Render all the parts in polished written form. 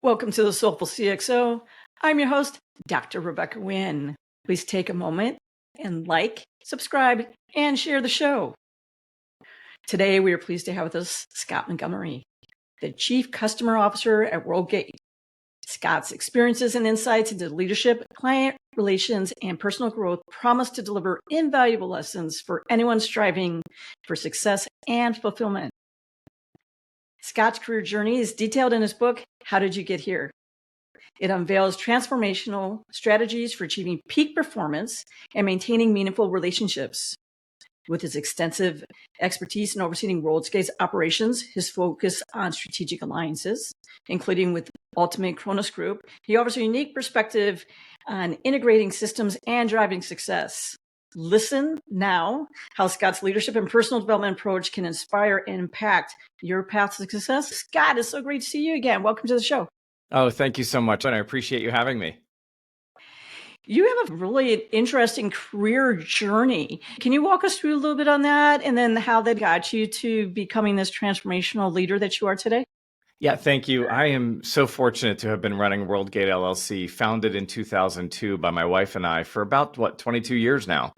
Welcome to the Soulful CXO. I'm your host, Dr. Rebecca Wynn. Please take a moment and like, subscribe, and share the show. Today, we are pleased to have with us Scott Montgomery, the Chief Customer Officer at Worldgate. Scott's experiences and insights into leadership, client relations, and personal growth promise to deliver invaluable lessons for anyone striving for success and fulfillment. Scott's career journey is detailed in his book, How Did You Get Here? It unveils transformational strategies for achieving peak performance and maintaining meaningful relationships. With his extensive expertise in overseeing Worldgate's operations, his focus on strategic alliances, including with Ultimate Kronos Group, he offers a unique perspective on integrating systems and driving success. Listen now how Scott's leadership and personal development approach can inspire and impact your path to success. Scott, it's so great to see you again. Welcome to the show. Oh, thank you so much. And I appreciate you having me. You have a really interesting career journey. Can you walk us through a little bit on that and then how that got you to becoming this transformational leader that you are today? Yeah, thank you. I am so fortunate to have been running Worldgate LLC, founded in 2002 by my wife and I for about, 22 years now.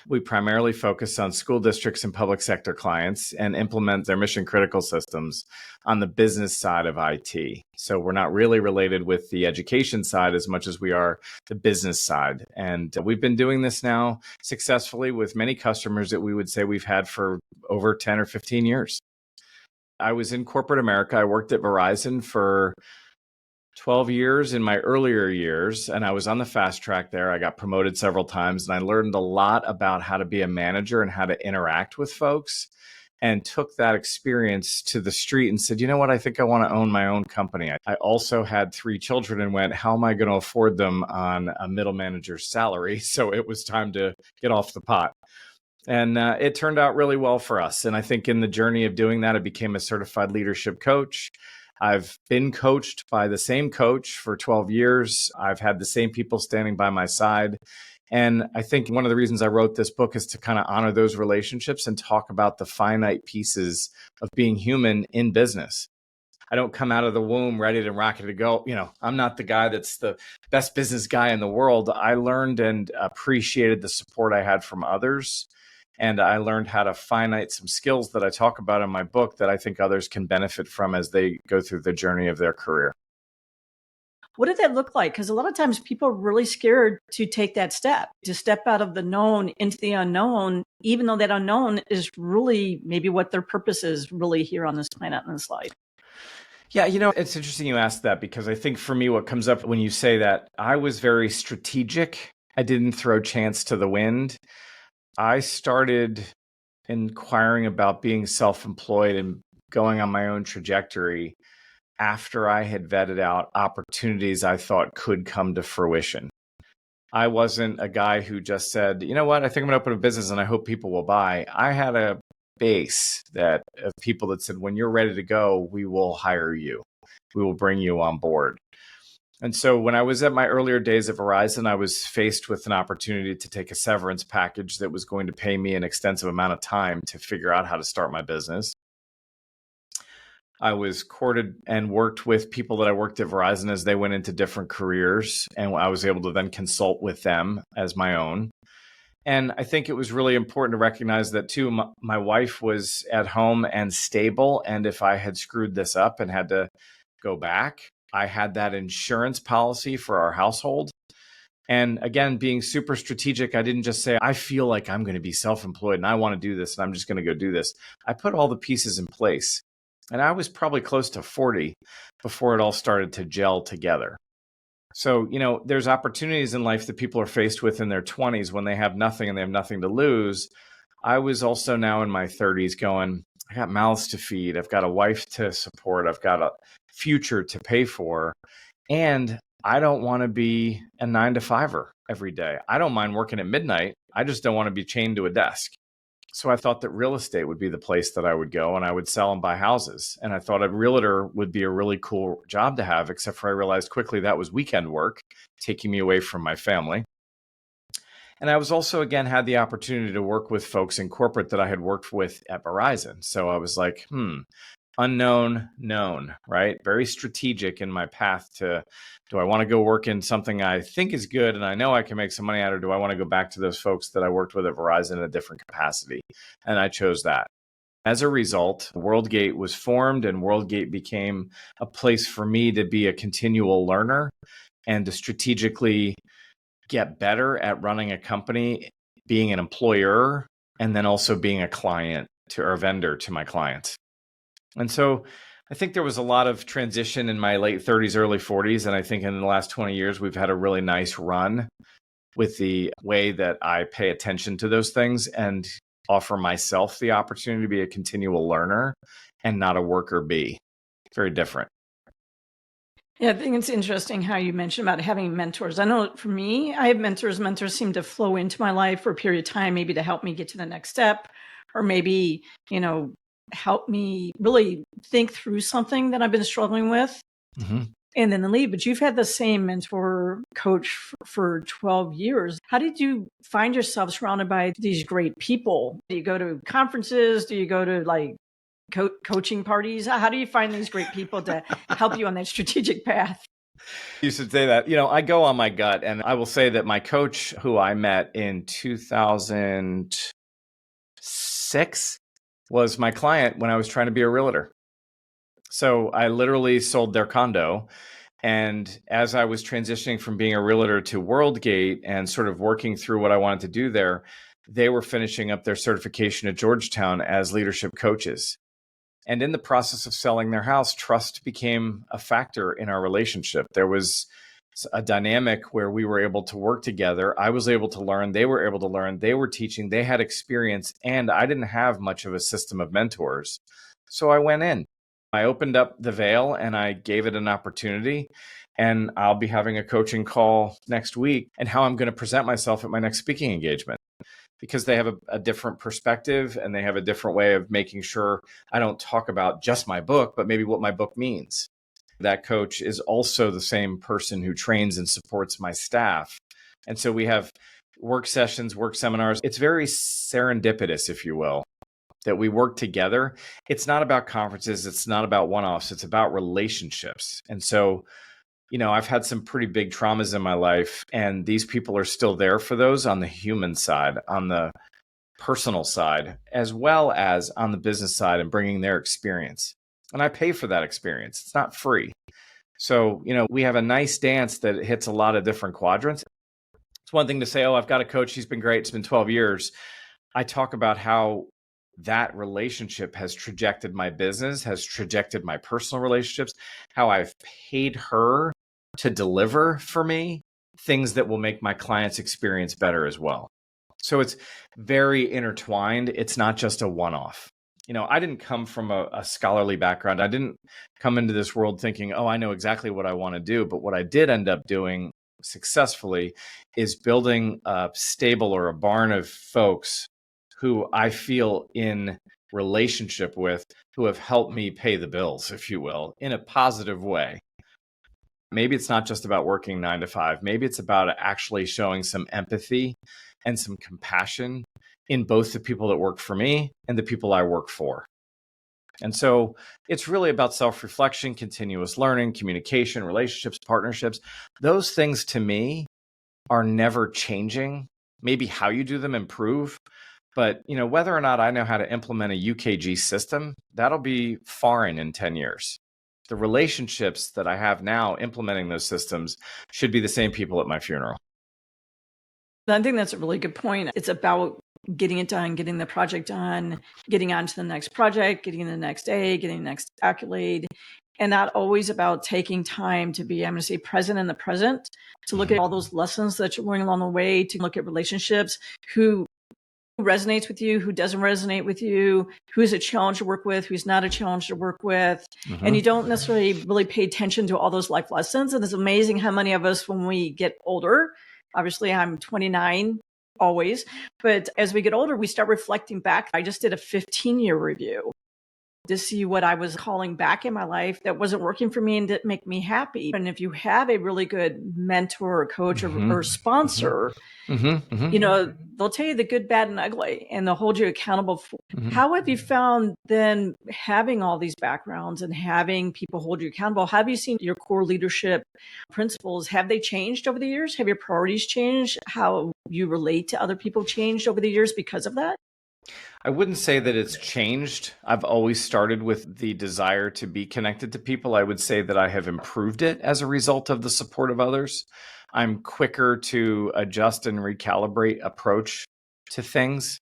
We primarily focus on school districts and public sector clients and implement their mission critical systems on the business side of IT. So we're not really related with the education side as much as we are the business side. And we've been doing this now successfully with many customers that we would say we've had for over 10 or 15 years. I was in corporate America. I worked at Verizon for 12 years in my earlier years, and I was on the fast track there. I got promoted several times, and I learned a lot about how to be a manager and how to interact with folks, and took that experience to the street and said, you know what, I think I want to own my own company. I also had 3 children and went, how am I going to afford them on a middle manager's salary? So it was time to get off the pot. And it turned out really well for us. And I think in the journey of doing that, I became a certified leadership coach. I've been coached by the same coach for 12 years. I've had the same people standing by my side. And I think one of the reasons I wrote this book is to kind of honor those relationships and talk about the finite pieces of being human in business. I don't come out of the womb ready to rock it to go. I'm not the guy that's the best business guy in the world. I learned and appreciated the support I had from others. And I learned how to finite some skills that I talk about in my book that I think others can benefit from as they go through the journey of their career. What did that look like? Because a lot of times people are really scared to take that step, to step out of the known into the unknown, even though that unknown is really maybe what their purpose is really here on this planet on this slide. Yeah, it's interesting you asked that because I think for me, what comes up when you say that, I was very strategic. I didn't throw chance to the wind. I started inquiring about being self-employed and going on my own trajectory after I had vetted out opportunities I thought could come to fruition. I wasn't a guy who just said, you know what, I think I'm going to open a business and I hope people will buy. I had a base of people that said, when you're ready to go, we will hire you. We will bring you on board. And so when I was at my earlier days at Verizon, I was faced with an opportunity to take a severance package that was going to pay me an extensive amount of time to figure out how to start my business. I was courted and worked with people that I worked at Verizon as they went into different careers, and I was able to then consult with them as my own. And I think it was really important to recognize that too, my wife was at home and stable. And if I had screwed this up and had to go back, I had that insurance policy for our household. And again, being super strategic, I didn't just say, I feel like I'm going to be self-employed and I want to do this and I'm just going to go do this. I put all the pieces in place. And I was probably close to 40 before it all started to gel together. So, there's opportunities in life that people are faced with in their 20s when they have nothing and they have nothing to lose. I was also now in my 30s going, I got mouths to feed. I've got a wife to support. I've got a future to pay for. And I don't want to be a 9-to-5er every day. I don't mind working at midnight. I just don't want to be chained to a desk. So I thought that real estate would be the place that I would go and I would sell and buy houses. And I thought a realtor would be a really cool job to have, except for I realized quickly that was weekend work, taking me away from my family. And I was also, again, had the opportunity to work with folks in corporate that I had worked with at Verizon. So I was like, unknown, known, right? Very strategic in my path to, do I want to go work in something I think is good and I know I can make some money at, or do I want to go back to those folks that I worked with at Verizon in a different capacity? And I chose that. As a result, Worldgate was formed, and Worldgate became a place for me to be a continual learner and to strategically get better at running a company, being an employer, and then also being a client to, or a vendor to my clients. And so I think there was a lot of transition in my late 30s, early 40s. And I think in the last 20 years, we've had a really nice run with the way that I pay attention to those things and offer myself the opportunity to be a continual learner and not a worker bee. Very different. Yeah, I think it's interesting how you mentioned about having mentors. I know for me, I have mentors. Mentors seem to flow into my life for a period of time, maybe to help me get to the next step, or maybe, help me really think through something that I've been struggling with and then leave. But you've had the same mentor coach for 12 years. How did you find yourself surrounded by these great people? Do you go to conferences? Do you go to like coaching parties? How do you find these great people to help you on that strategic path? You should say that. I go on my gut, and I will say that my coach, who I met in 2006, was my client when I was trying to be a realtor. So I literally sold their condo. And as I was transitioning from being a realtor to Worldgate and sort of working through what I wanted to do there, they were finishing up their certification at Georgetown as leadership coaches. And in the process of selling their house, trust became a factor in our relationship. There was a dynamic where we were able to work together. I was able to learn. They were able to learn. They were teaching. They had experience. And I didn't have much of a system of mentors. So I went in. I opened up the veil and I gave it an opportunity. And I'll be having a coaching call next week and how I'm going to present myself at my next speaking engagement, because they have a different perspective and they have a different way of making sure I don't talk about just my book, but maybe what my book means. That coach is also the same person who trains and supports my staff. And so we have work sessions, work seminars. It's very serendipitous, if you will, that we work together. It's not about conferences. It's not about one-offs. It's about relationships. And so, I've had some pretty big traumas in my life, and these people are still there for those on the human side, on the personal side, as well as on the business side, and bringing their experience. And I pay for that experience. It's not free. So, we have a nice dance that hits a lot of different quadrants. It's one thing to say, oh, I've got a coach. He's been great. It's been 12 years. I talk about how that relationship has trajected my business, has trajected my personal relationships, how I've paid her to deliver for me things that will make my clients' experience better as well. So it's very intertwined. It's not just a one-off. I didn't come from a scholarly background. I didn't come into this world thinking, oh, I know exactly what I want to do. But what I did end up doing successfully is building a stable or a barn of folks who I feel in relationship with, who have helped me pay the bills, if you will, in a positive way. Maybe it's not just about working 9 to 5. Maybe it's about actually showing some empathy and some compassion in both the people that work for me and the people I work for. And so it's really about self-reflection, continuous learning, communication, relationships, partnerships. Those things to me are never changing. Maybe how you do them improve, but whether or not I know how to implement a UKG system, that'll be foreign in 10 years. The relationships that I have now implementing those systems should be the same people at my funeral. I think that's a really good point. It's about getting it done, getting the project done, getting on to the next project, getting the next A, getting the next accolade. And not always about taking time to be, I'm going to say, present in the present, to look at all those lessons that you're learning along the way, to look at relationships, who resonates with you, who doesn't resonate with you, who's a challenge to work with, who's not a challenge to work with. And you don't necessarily really pay attention to all those life lessons. And it's amazing how many of us, when we get older, obviously I'm 29 always, but as we get older, we start reflecting back. I just did a 15-year review. to see what I was calling back in my life that wasn't working for me and didn't make me happy. And if you have a really good mentor or coach or sponsor, they'll tell you the good, bad, and ugly, and they'll hold you accountable for. How have you found then having all these backgrounds and having people hold you accountable? Have you seen your core leadership principles? Have they changed over the years? Have your priorities changed? How you relate to other people changed over the years because of that? I wouldn't say that it's changed. I've always started with the desire to be connected to people. I would say that I have improved it as a result of the support of others. I'm quicker to adjust and recalibrate approach to things.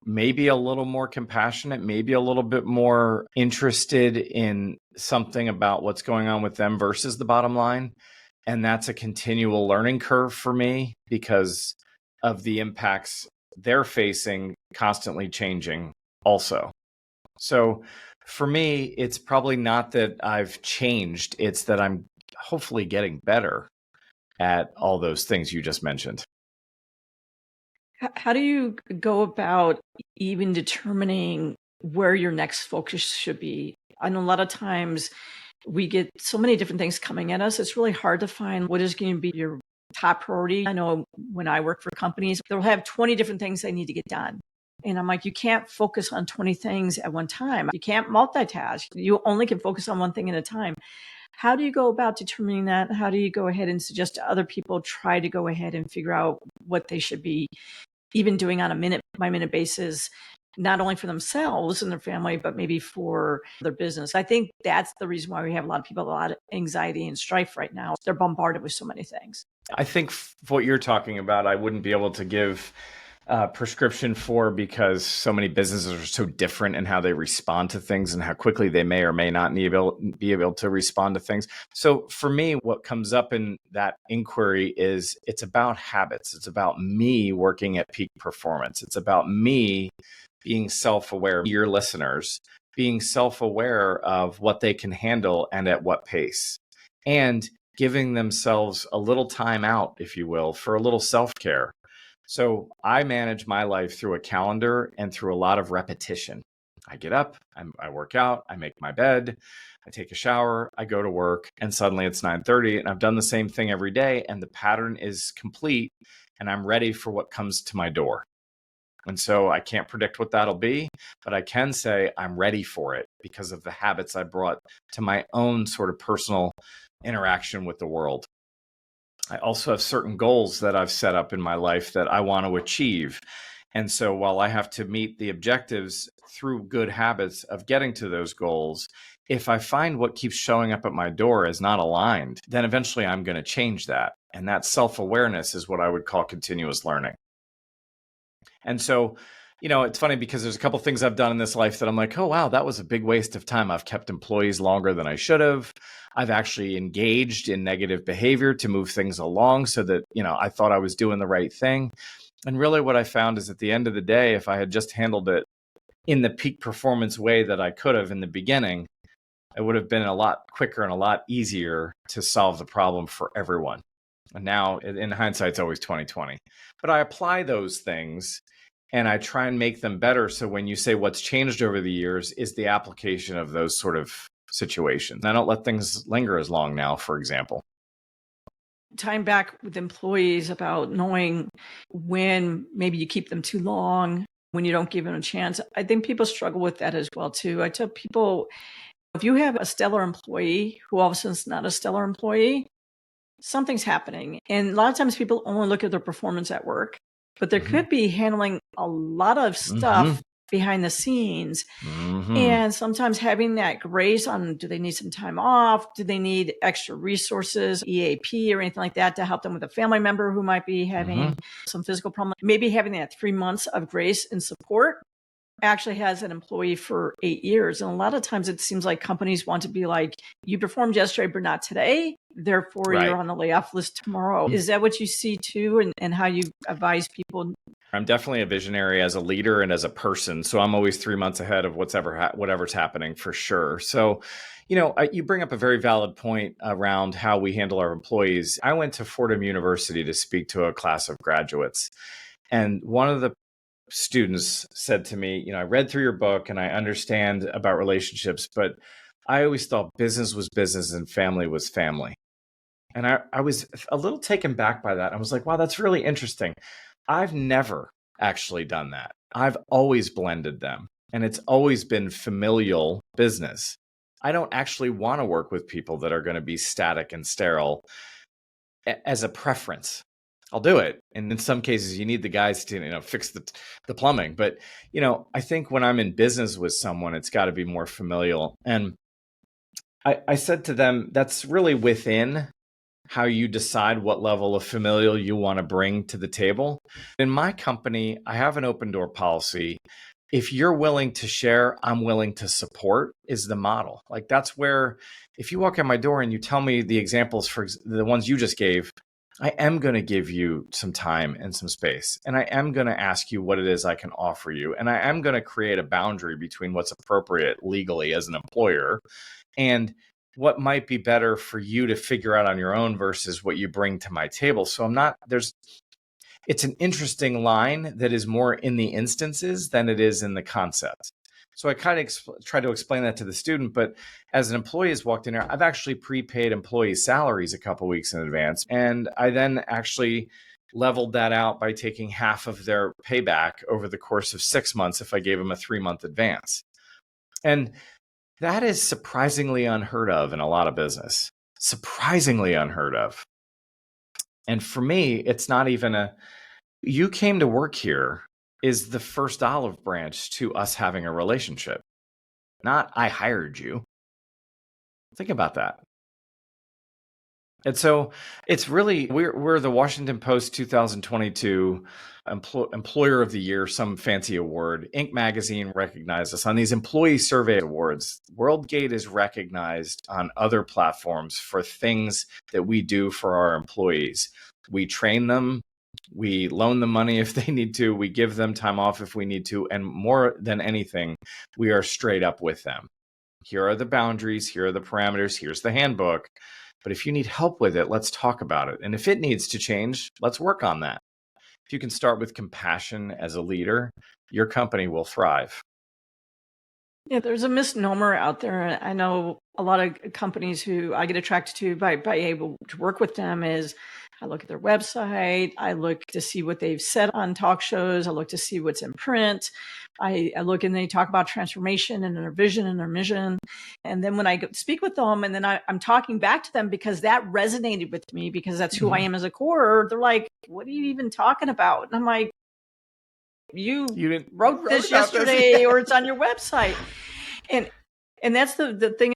Maybe a little more compassionate, maybe a little bit more interested in something about what's going on with them versus the bottom line. And that's a continual learning curve for me because of the impacts they're facing constantly changing also. So for me, it's probably not that I've changed, it's that I'm hopefully getting better at all those things you just mentioned. How do you go about even determining where your next focus should be? I know a lot of times we get so many different things coming at us. It's really hard to find what is going to be your top priority. I know when I work for companies, they'll have 20 different things they need to get done. And I'm like, you can't focus on 20 things at one time. You can't multitask. You only can focus on one thing at a time. How do you go about determining that? How do you go ahead and suggest to other people try to go ahead and figure out what they should be even doing on a minute by minute basis, not only for themselves and their family, but maybe for their business? I think that's the reason why we have a lot of people with a lot of anxiety and strife right now. They're bombarded with so many things. I think what you're talking about, I wouldn't be able to give a prescription for because so many businesses are so different in how they respond to things and how quickly they may or may not be able to respond to things. So for me, what comes up in that inquiry is it's about habits. It's about me working at peak performance. It's about me being self-aware, your listeners, being self-aware of what they can handle and at what pace, and giving themselves a little time out, if you will, for a little self-care. So I manage my life through a calendar and through a lot of repetition. I get up, I work out, I make my bed, I take a shower, I go to work, and suddenly it's 9:30 and I've done the same thing every day and the pattern is complete and I'm ready for what comes to my door. And so I can't predict what that'll be, but I can say I'm ready for it because of the habits I brought to my own sort of personal interaction with the world. I also have certain goals that I've set up in my life that I want to achieve. And so while I have to meet the objectives through good habits of getting to those goals, if I find what keeps showing up at my door is not aligned, then eventually I'm going to change that. And that self-awareness is what I would call continuous learning. And so, it's funny because there's a couple things I've done in this life that I'm like, oh, wow, that was a big waste of time. I've kept employees longer than I should have. I've actually engaged in negative behavior to move things along so that, I thought I was doing the right thing. And really what I found is at the end of the day, if I had just handled it in the peak performance way that I could have in the beginning, it would have been a lot quicker and a lot easier to solve the problem for everyone. And now in hindsight, it's always 2020. But I apply those things and I try and make them better. So when you say what's changed over the years is the application of those sort of situations. I don't let things linger as long now, for example. Time back with employees about knowing when maybe you keep them too long, when you don't give them a chance. I think people struggle with that as well, too. I tell people, if you have a stellar employee who all of a sudden is not a stellar employee, something's happening. And a lot of times people only look at their performance at work, but there could be handling a lot of stuff behind the scenes. And sometimes having that grace on, do they need some time off? Do they need extra resources, EAP or anything like that to help them with a family member who might be having some physical problem? Maybe having that 3 months of grace and support actually has an employee for 8 years. And a lot of times it seems like companies want to be like, you performed yesterday, but not today. Therefore, you're on the layoff list tomorrow. Is that what you see too? And how you advise people? I'm definitely a visionary as a leader and as a person. So I'm always 3 months ahead of whatever's happening for sure. So, you bring up a very valid point around how we handle our employees. I went to Fordham University to speak to a class of graduates. And one of the students said to me, I read through your book and I understand about relationships, but I always thought business was business and family was family. And I was a little taken back by that. I was like, wow, that's really interesting. I've never actually done that. I've always blended them, and it's always been familial business. I don't actually want to work with people that are going to be static and sterile as a preference. I'll do it. And in some cases, you need the guys to, fix the plumbing. But, I think when I'm in business with someone, it's got to be more familial. And I said to them, that's really within how you decide what level of familial you want to bring to the table. In my company, I have an open door policy. If you're willing to share, I'm willing to support is the model. Like that's where, if you walk in my door and you tell me the examples for the ones you just gave, I am going to give you some time and some space. And I am going to ask you what it is I can offer you. And I am going to create a boundary between what's appropriate legally as an employer and what might be better for you to figure out on your own versus what you bring to my table. So it's an interesting line that is more in the instances than it is in the concept. So I kind of try to explain that to the student, but as an employee has walked in here, I've actually prepaid employees' salaries a couple of weeks in advance. And I then actually leveled that out by taking half of their payback over the course of 6 months if I gave them a 3-month advance. And that is surprisingly unheard of in a lot of business. Surprisingly unheard of. And for me, it's not even you came to work here is the first olive branch to us having a relationship. Not I hired you. Think about that. And so it's really, we're the Washington Post 2022 Employer of the Year, some fancy award. Inc. magazine recognized us on these employee survey awards. Worldgate is recognized on other platforms for things that we do for our employees. We train them. We loan them money if they need to. We give them time off if we need to. And more than anything, we are straight up with them. Here are the boundaries. Here are the parameters. Here's the handbook. But if you need help with it, let's talk about it. And if it needs to change, let's work on that. If you can start with compassion as a leader, your company will thrive. Yeah, there's a misnomer out there. I know a lot of companies who I get attracted to by able to work with them is I look at their website, I look to see what they've said on talk shows, I look to see what's in print. I look and they talk about transformation and their vision and their mission. And then when I speak with them and then I'm talking back to them because that resonated with me because that's who I am as a core, they're like, what are you even talking about? And I'm like, you wrote this yesterday or it's on your website. And that's the thing.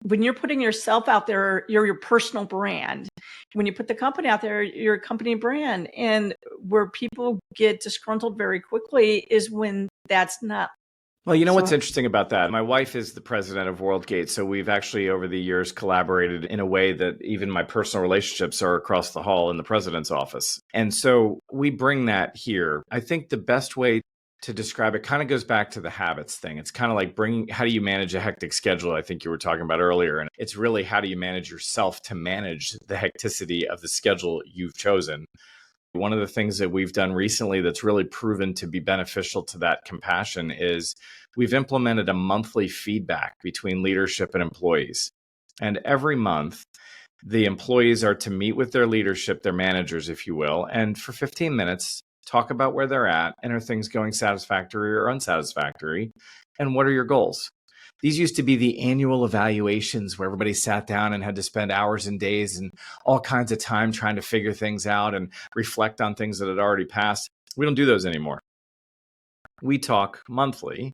When you're putting yourself out there, you're your personal brand. When you put the company out there, you're a company brand. And where people get disgruntled very quickly is when that's not. Well, what's interesting about that? My wife is the president of Worldgate. So we've actually over the years collaborated in a way that even my personal relationships are across the hall in the president's office. And so we bring that here. I think the best way to describe it kind of goes back to the habits thing. It's kind of like how do you manage a hectic schedule? I think you were talking about earlier. And it's really how do you manage yourself to manage the hecticity of the schedule you've chosen. One of the things that we've done recently that's really proven to be beneficial to that compassion is we've implemented a monthly feedback between leadership and employees. And every month, the employees are to meet with their leadership, their managers, if you will, and for 15 minutes, talk about where they're at and are things going satisfactory or unsatisfactory, and what are your goals? These used to be the annual evaluations where everybody sat down and had to spend hours and days and all kinds of time trying to figure things out and reflect on things that had already passed. We don't do those anymore. We talk monthly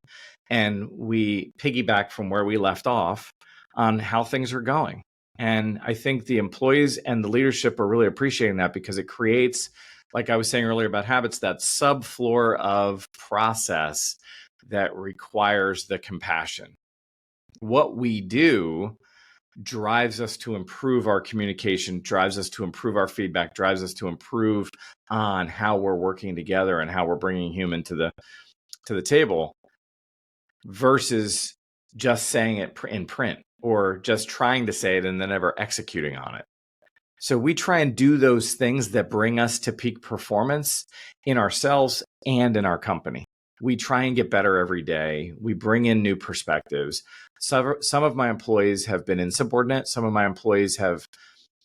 and we piggyback from where we left off on how things are going. And I think the employees and the leadership are really appreciating that because it creates, like I was saying earlier about habits, that subfloor of process that requires the compassion. What we do drives us to improve our communication, drives us to improve our feedback, drives us to improve on how we're working together and how we're bringing human to the table versus just saying it in print or just trying to say it and then never executing on it. So we try and do those things that bring us to peak performance in ourselves and in our company. We try and get better every day. We bring in new perspectives. Some of my employees have been insubordinate. Some of my employees have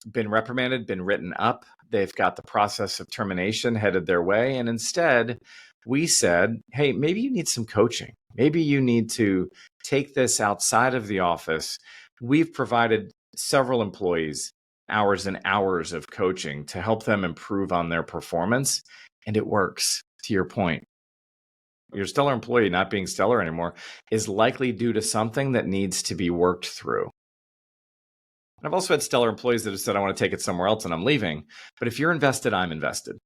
been reprimanded, been written up. They've got the process of termination headed their way. And instead, we said, hey, maybe you need some coaching. Maybe you need to take this outside of the office. We've provided several employees hours and hours of coaching to help them improve on their performance. And it works, to your point. Your stellar employee not being stellar anymore is likely due to something that needs to be worked through. I've also had stellar employees that have said, I want to take it somewhere else and I'm leaving. But if you're invested, I'm invested.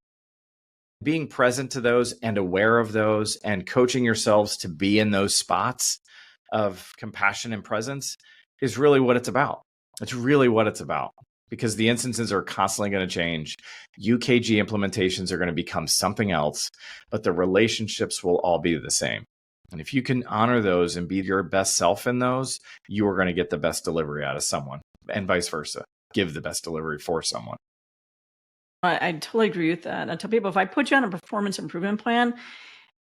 Being present to those and aware of those and coaching yourselves to be in those spots of compassion and presence is really what it's about. It's really what it's about, because the instances are constantly going to change. UKG implementations are going to become something else, but the relationships will all be the same. And if you can honor those and be your best self in those, you are going to get the best delivery out of someone, and vice versa. Give the best delivery for someone. I totally agree with that. I tell people, if I put you on a performance improvement plan,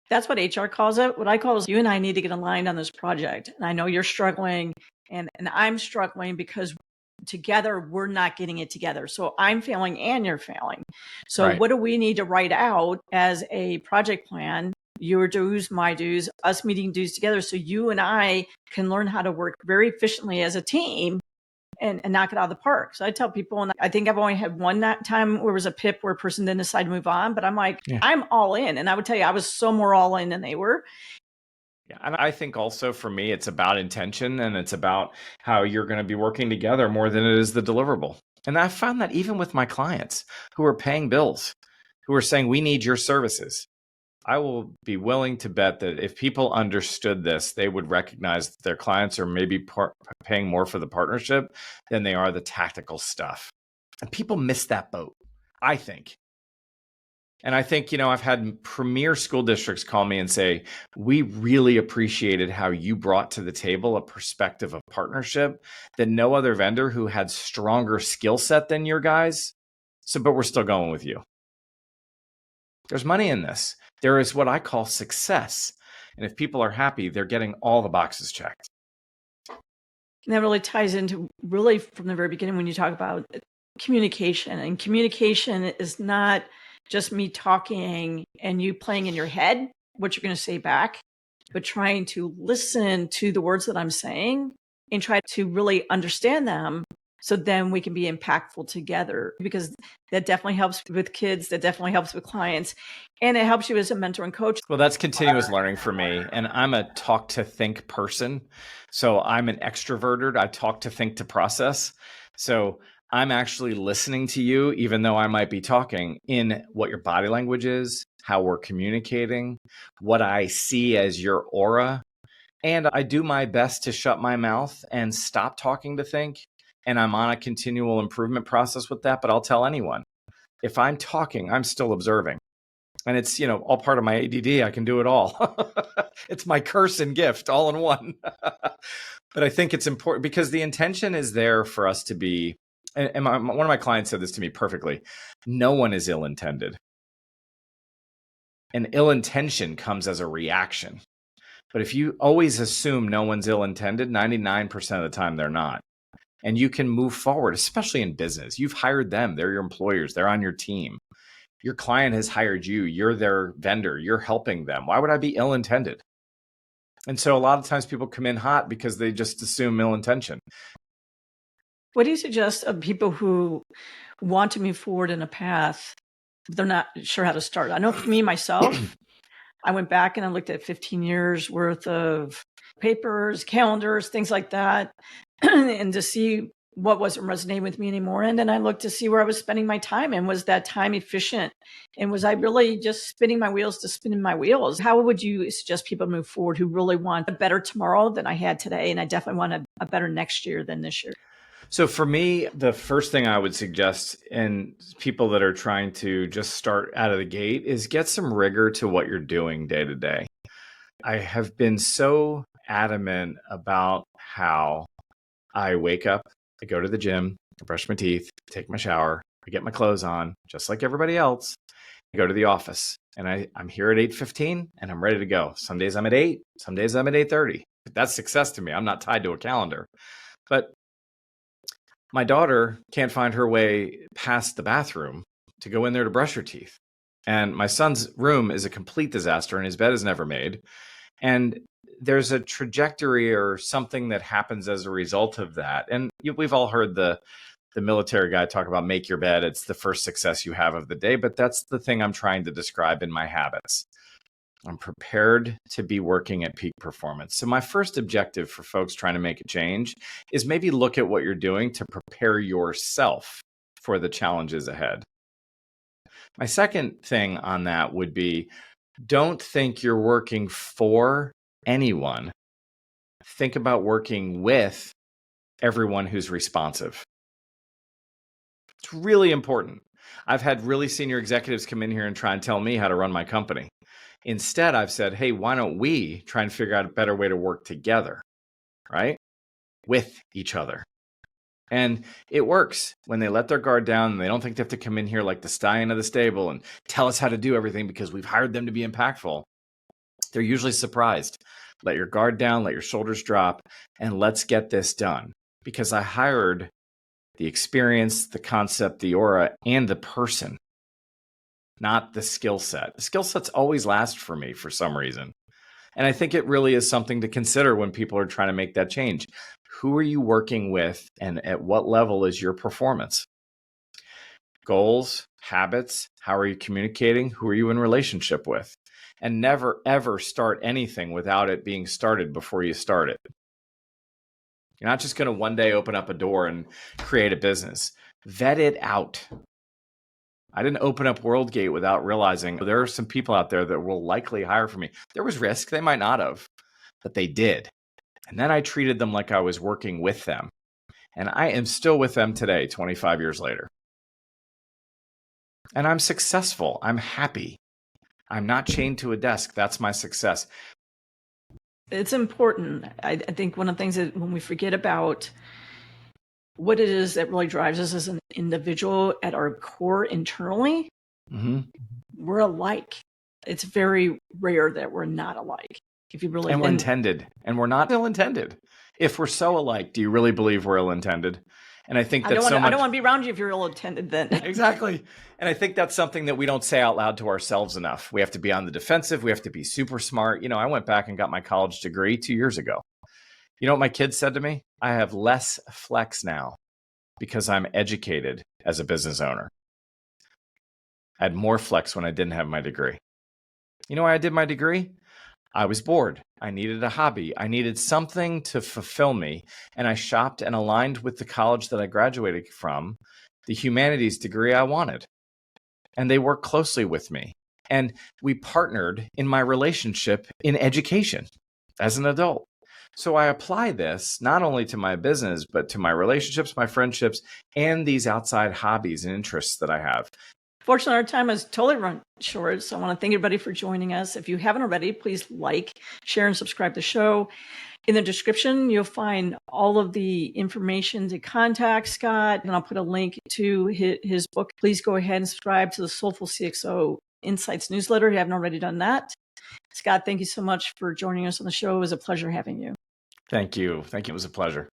that's what HR calls it. What I call is you and I need to get aligned on this project. And I know you're struggling and I'm struggling because together we're not getting it together. So I'm failing and you're failing. So Right. What do we need to write out as a project plan? Your dues, my dues, us meeting dues together. So you and I can learn how to work very efficiently as a team and knock it out of the park. So I tell people, and I think I've only had one that time where it was a PIP where a person didn't decide to move on, but I'm like, Yeah. I'm all in. And I would tell you, I was so more all in than they were. Yeah, and I think also for me, it's about intention and it's about how you're going to be working together more than it is the deliverable. And I found that even with my clients who are paying bills, who are saying, we need your services. I will be willing to bet that if people understood this, they would recognize that their clients are maybe paying more for the partnership than they are the tactical stuff. And people miss that boat, I think. And I think, I've had premier school districts call me and say, we really appreciated how you brought to the table a perspective of partnership that no other vendor who had stronger skill set than your guys. So, but we're still going with you. There's money in this. There is what I call success. And if people are happy, they're getting all the boxes checked. And that really ties into really from the very beginning when you talk about communication. And communication is not just me talking and you playing in your head what you're going to say back, but trying to listen to the words that I'm saying and try to really understand them. So then we can be impactful together, because that definitely helps with kids. That definitely helps with clients. And it helps you as a mentor and coach. Well, that's continuous learning for me. And I'm a talk to think person. So I'm an extroverted. I talk to think to process. So I'm actually listening to you, even though I might be talking, in what your body language is, how we're communicating, what I see as your aura. And I do my best to shut my mouth and stop talking to think. And I'm on a continual improvement process with that. But I'll tell anyone, if I'm talking, I'm still observing. And it's, all part of my ADD. I can do it all. It's my curse and gift all in one. But I think it's important because the intention is there for us to be, and one of my clients said this to me perfectly. No one is ill-intended. And ill intention comes as a reaction. But if you always assume no one's ill-intended, 99% of the time they're not. And you can move forward, especially in business. You've hired them. They're your employers. They're on your team. Your client has hired you. You're their vendor. You're helping them. Why would I be ill-intended? And so a lot of times people come in hot because they just assume ill intention. What do you suggest of people who want to move forward in a path, but they're not sure how to start? I know for me, myself, I went back and I looked at 15 years worth of papers, calendars, things like that, and to see what wasn't resonating with me anymore. And then I looked to see where I was spending my time, and was that time efficient? And was I really just spinning my wheels to spinning my wheels? How would you suggest people move forward who really want a better tomorrow than I had today? And I definitely want a better next year than this year. So for me, the first thing I would suggest in people that are trying to just start out of the gate is get some rigor to what you're doing day to day. I have been so adamant about how I wake up, I go to the gym, I brush my teeth, take my shower, I get my clothes on, just like everybody else. I go to the office and I'm here at 8:15 and I'm ready to go. Some days I'm at 8, some days I'm at 8:30. That's success to me. I'm not tied to a calendar. But my daughter can't find her way past the bathroom to go in there to brush her teeth. And my son's room is a complete disaster and his bed is never made. And there's a trajectory or something that happens as a result of that. And we've all heard the military guy talk about make your bed. It's the first success you have of the day. But that's the thing I'm trying to describe in my habits. I'm prepared to be working at peak performance. So my first objective for folks trying to make a change is maybe look at what you're doing to prepare yourself for the challenges ahead. My second thing on that would be, don't think you're working for anyone. Think about working with everyone who's responsive. It's really important. I've had really senior executives come in here and try and tell me how to run my company. Instead, I've said, hey, why don't we try and figure out a better way to work together, right? With each other. And it works when they let their guard down and they don't think they have to come in here like the stallion of the stable and tell us how to do everything because we've hired them to be impactful. They're usually surprised. Let your guard down, let your shoulders drop, and let's get this done. Because I hired the experience, the concept, the aura, and the person, not the skill set. The skill sets always last for me for some reason. And I think it really is something to consider when people are trying to make that change. Who are you working with and at what level is your performance? Goals, habits, how are you communicating? Who are you in relationship with? And never, ever start anything without it being started before you start it. You're not just going to one day open up a door and create a business. Vet it out. I didn't open up Worldgate without realizing there are some people out there that will likely hire for me. There was risk. They might not have, but they did. And then I treated them like I was working with them. And I am still with them today, 25 years later. And I'm successful. I'm happy. I'm not chained to a desk. That's my success. It's important. I think one of the things that when we forget about what it is that really drives us as an individual at our core internally, we're alike. It's very rare that we're not alike. If you really and we're intended, and we're not ill-intended. If we're so alike, do you really believe we're ill-intended? And I think that's I don't want to be around you if you're ill-intended then. Exactly. And I think that's something that we don't say out loud to ourselves enough. We have to be on the defensive. We have to be super smart. You know, I went back and got my college degree 2 years ago. You know what my kids said to me? I have less flex now because I'm educated as a business owner. I had more flex when I didn't have my degree. You know why I did my degree? I was bored. I needed a hobby. I needed something to fulfill me. And I shopped and aligned with the college that I graduated from, the humanities degree I wanted. And they worked closely with me. And we partnered in my relationship in education as an adult. So I apply this not only to my business, but to my relationships, my friendships, and these outside hobbies and interests that I have. Fortunately, our time has totally run short, so I want to thank everybody for joining us. If you haven't already, please like, share, and subscribe to the show. In the description, you'll find all of the information to contact Scott, and I'll put a link to his book. Please go ahead and subscribe to the Soulful CXO Insights newsletter if you haven't already done that. Scott, thank you so much for joining us on the show. It was a pleasure having you. Thank you. Thank you. It was a pleasure.